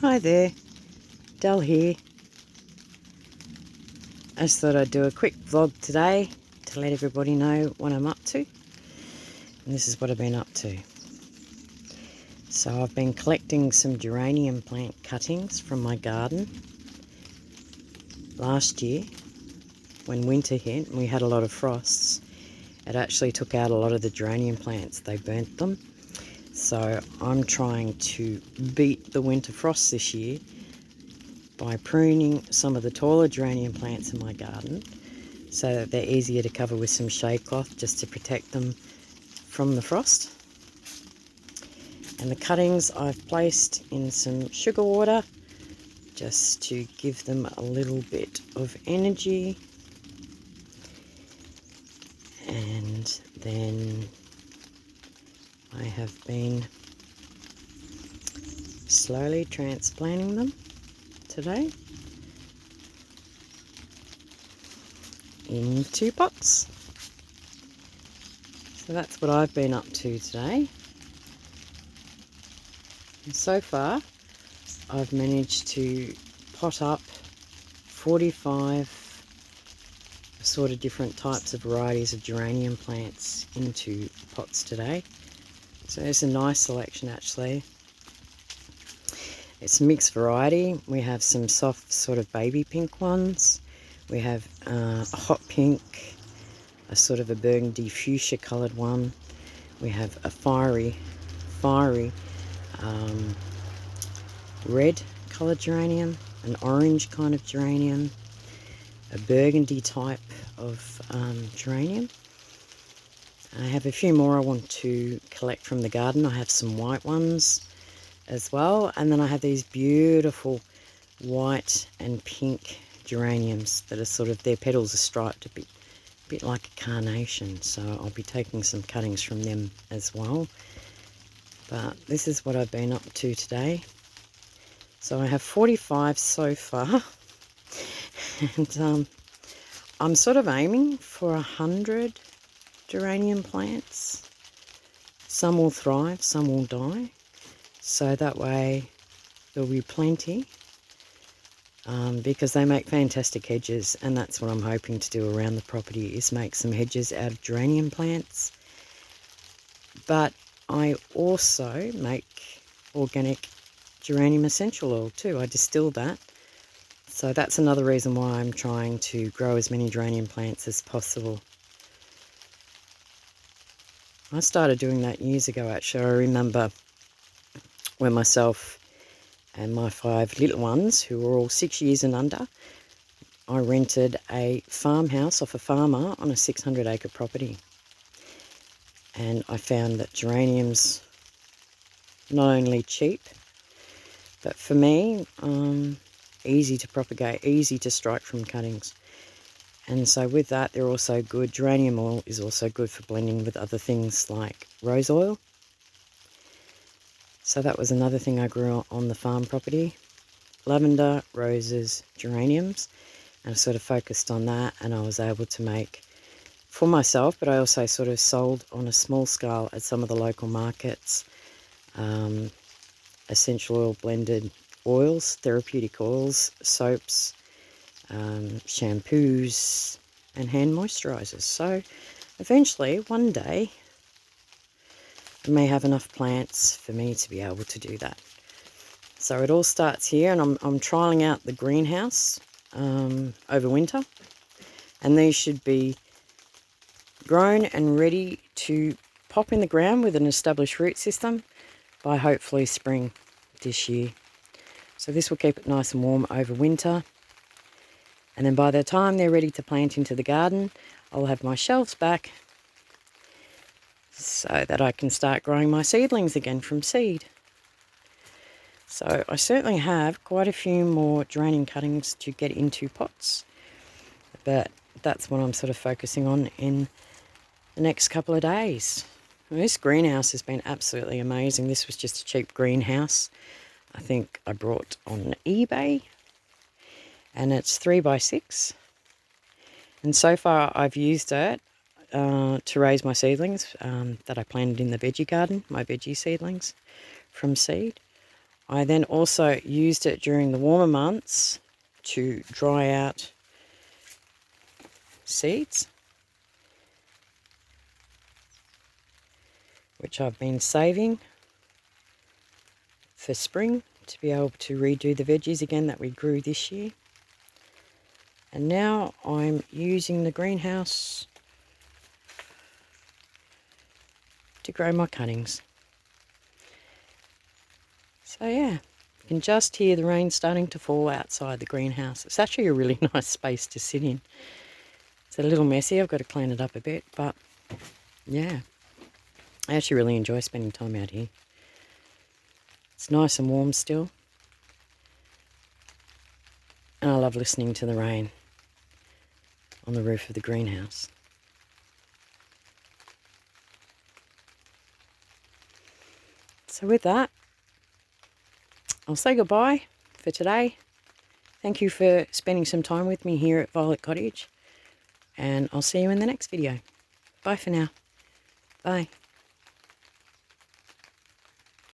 Hi there, Del here. I just thought I'd do a quick vlog today to let everybody know what I'm up to. And this is what I've been up to. So I've been collecting some geranium plant cuttings from my garden. Last year, when winter hit and we had a lot of frosts, it actually took out a lot of the geranium plants. They burnt them. So I'm trying to beat the winter frosts this year by pruning some of the taller geranium plants in my garden so that they're easier to cover with some shade cloth just to protect them from the frost. And the cuttings I've placed in some sugar water just to give them a little bit of energy. And then I have been slowly transplanting them today into pots. So that's what I've been up to today. And so far I've managed to pot up 45 sort of different types of varieties of geranium plants into pots today. So it's a nice selection actually. It's a mixed variety. We have some soft sort of baby pink ones. We have a hot pink, a sort of a burgundy fuchsia coloured one. We have a fiery red coloured geranium, an orange kind of geranium, a burgundy type of geranium. I have a few more I want to collect from the garden. I have some white ones as well, and then I have these beautiful white and pink geraniums that are sort of, their petals are striped a bit like a carnation, so I'll be taking some cuttings from them as well. But this is what I've been up to today. So I have 45 so far, and I'm sort of aiming for 100 geranium plants. Some will thrive, some will die, so that way there'll be plenty, because they make fantastic hedges, and that's what I'm hoping to do around the property, is make some hedges out of geranium plants. But I also make organic geranium essential oil too. I distill that. So that's another reason why I'm trying to grow as many geranium plants as possible. I started doing that years ago actually. I remember when myself and my 5 little ones, who were all 6 years and under, I rented a farmhouse off a farmer on a 600-acre property. And I found that geraniums, not only cheap, but for me, easy to propagate, easy to strike from cuttings. And so with that, they're also good. Geranium oil is also good for blending with other things like rose oil. So that was another thing I grew on the farm property. Lavender, roses, geraniums. And I sort of focused on that, and I was able to make for myself, but I also sort of sold on a small scale at some of the local markets, essential oil blended oils, therapeutic oils, soaps, shampoos, and hand moisturisers. So eventually, one day, I may have enough plants for me to be able to do that. So it all starts here, and I'm trialling out the greenhouse over winter, and these should be grown and ready to pop in the ground with an established root system by hopefully spring this year. So this will keep it nice and warm over winter, and then by the time they're ready to plant into the garden, I'll have my shelves back so that I can start growing my seedlings again from seed. So I certainly have quite a few more geranium cuttings to get into pots, but that's what I'm sort of focusing on in the next couple of days. This greenhouse has been absolutely amazing. This was just a cheap greenhouse I think I brought on eBay, and it's 3x6, and so far I've used it to raise my seedlings that I planted in the veggie garden, my veggie seedlings from seed. I then also used it during the warmer months to dry out seeds, which I've been saving for spring to be able to redo the veggies again that we grew this year. And now I'm using the greenhouse to grow my cuttings. So yeah, you can just hear the rain starting to fall outside the greenhouse. It's actually a really nice space to sit in. It's a little messy, I've got to clean it up a bit, but yeah, I actually really enjoy spending time out here. It's nice and warm still, and I love listening to the rain on the roof of the greenhouse. So with that, I'll say goodbye for today. Thank you for spending some time with me here at Violet Cottage, and I'll see you in the next video. Bye for now. Bye.